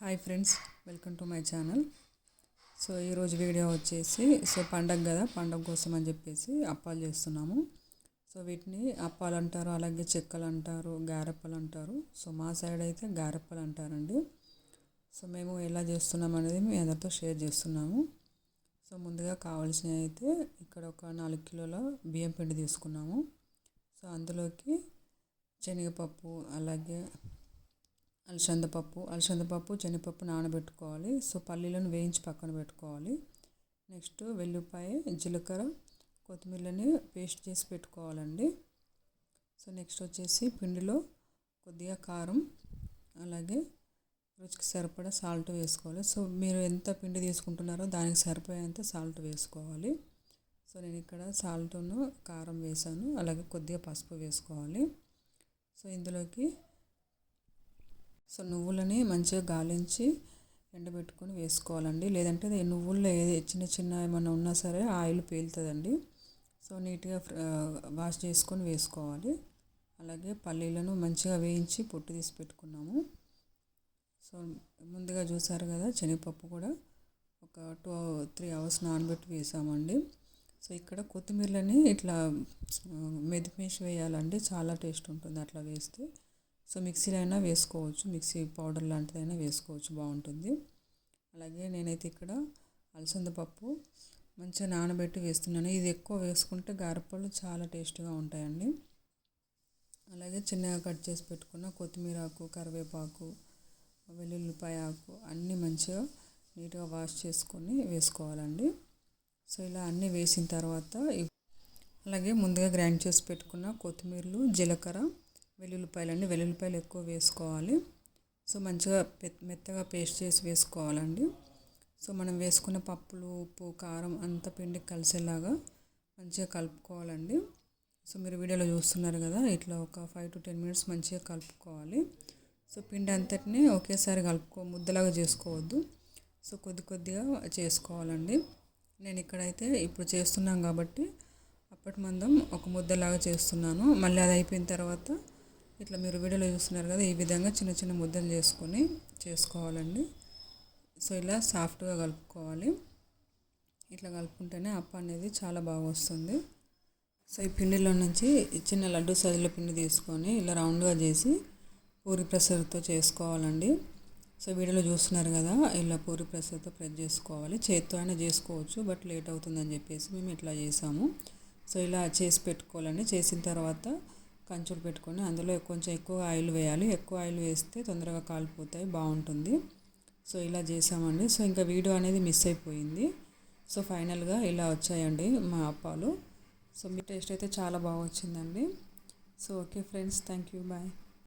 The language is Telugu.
Hi friends, welcome to my channel. So ఈరోజు వీడియో వచ్చేసి పండగ కదా, పండగ కోసం అని చెప్పేసి అప్పాలు చేస్తున్నాము. సో వీటిని అప్పాలు అంటారు, అలాగే చెక్కలు అంటారు, గారెప్పలు అంటారు. సో మా సైడ్ అయితే గారెప్పలు అంటారండి. సో మేము ఎలా చేస్తున్నాం అనేది మీ అందరితో షేర్ చేస్తున్నాము. సో ముందుగా కావాల్సినవి అయితే ఇక్కడ ఒక 4 కిలోల బియ్యం పిండి తీసుకున్నాము. సో అందులోకి శనగపప్పు, అలాగే అలసందపప్పు శనగపప్పు నానబెట్టుకోవాలి. సో పల్లీలను వేయించి పక్కన పెట్టుకోవాలి. నెక్స్ట్ వెల్లుల్లిపాయ, జీలకర్ర, కొత్తిమీరని పేస్ట్ చేసి పెట్టుకోవాలండి. సో నెక్స్ట్ వచ్చేసి పిండిలో కొద్దిగా కారం, అలాగే రుచికి సరిపడా సాల్ట్ వేసుకోవాలి. సో మీరు ఎంత పిండి తీసుకుంటున్నారో దానికి సరిపోయేంత సాల్ట్ వేసుకోవాలి. సో నేను ఇక్కడ సాల్ట్ను కారం వేసాను, అలాగే కొద్దిగా పసుపు వేసుకోవాలి. సో ఇందులోకి నువ్వులని మంచిగా గాలించి ఎండబెట్టుకొని వేసుకోవాలండి. లేదంటే నువ్వుల్లో చిన్న చిన్న ఏమైనా ఉన్నా సరే ఆయిల్ పేలుతుందండి. సో నీట్గా వాష్ చేసుకొని వేసుకోవాలి. అలాగే పల్లీలను మంచిగా వేయించి పొట్టు తీసి పెట్టుకున్నాము. సో ముందుగా చూసారు కదా, శనగపప్పు కూడా ఒక 2-3 అవర్స్ నానబెట్టి వేసామండి. సో ఇక్కడ కొత్తిమీరలని ఇట్లా మెదిపేసి వేయాలండి, చాలా టేస్ట్ ఉంటుంది అట్లా వేస్తే. సో మిక్సీలో అయినా వేసుకోవచ్చు, మిక్సీ పౌడర్ లాంటిదైనా వేసుకోవచ్చు, బాగుంటుంది. అలాగే నేనైతే ఇక్కడ అలసందపప్పు మంచిగా నానబెట్టి వేస్తున్నాను. ఇది ఎక్కువ వేసుకుంటే గారెప్పలు చాలా టేస్ట్గా ఉంటాయండి. అలాగే చిన్నగా కట్ చేసి పెట్టుకున్న కొత్తిమీర ఆకు, కరివేపాకు, వెల్లుల్లిపాయ ఆకు అన్నీ మంచిగా నీట్గా వాష్ చేసుకొని వేసుకోవాలండి. సో ఇలా అన్నీ వేసిన తర్వాత అలాగే ముందుగా గ్రైండ్ చేసి పెట్టుకున్న కొత్తిమీరలు, జీలకర్ర, వెల్లుల్లిపాయలు ఎక్కువ వేసుకోవాలి. సో మంచిగా మెత్తగా పేస్ట్ చేసి వేసుకోవాలండి. సో మనం వేసుకున్న పప్పులు, ఉప్పు, కారం అంత పిండికి కలిసేలాగా మంచిగా కలుపుకోవాలండి. సో మీరు వీడియోలో చూస్తున్నారు కదా, ఇట్లా ఒక 5-10 మినిట్స్ మంచిగా కలుపుకోవాలి. సో పిండి అంతటిని ఒకేసారి ముద్దలాగా చేసుకోవద్దు. సో కొద్దిగా చేసుకోవాలండి. నేను ఇక్కడైతే ఇప్పుడు చేస్తున్నాం కాబట్టి అప్పటి మందం ఒక ముద్దలాగా చేస్తున్నాను. మళ్ళీ అది అయిపోయిన తర్వాత ఇట్లా మీరు వీడియోలో చూస్తున్నారు కదా, ఈ విధంగా చిన్న చిన్న ముద్దలు చేసుకోవాలండి. సో ఇలా సాఫ్ట్గా కలుపుకోవాలి. ఇట్లా కలుపుకుంటేనే అప్ప అనేది చాలా బాగా వస్తుంది. సో ఈ పిండిలో నుంచి చిన్న లడ్డు సైజులో పిండి తీసుకొని ఇలా రౌండ్గా చేసి పూరి ప్రెషర్తో చేసుకోవాలండి. సో వీడియోలో చూస్తున్నారు కదా, ఇలా పూరి ప్రెషర్తో ప్రెస్ చేసుకోవాలి. చేత్తో అయినా చేసుకోవచ్చు, బట్ లేట్ అవుతుందని చెప్పేసి మేము ఇట్లా చేసాము. సో ఇలా చేసి పెట్టుకోవాలండి. చేసిన తర్వాత కంచులు పెట్టుకొని అందులో కొంచెం ఎక్కువ ఆయిల్ వేయాలి. ఎక్కువ ఆయిల్ వేస్తే తొందరగా కాలిపోతాయి, బాగుంటుంది. సో ఇలా చేసామండి. సో ఇంకా వీడియో అనేది మిస్ అయిపోయింది. సో ఫైనల్గా ఇలా వచ్చాయండి మా అప్పాలు. సో మీ టేస్ట్ అయితే చాలా బాగా వచ్చిందండి. So okay friends, thank you, bye.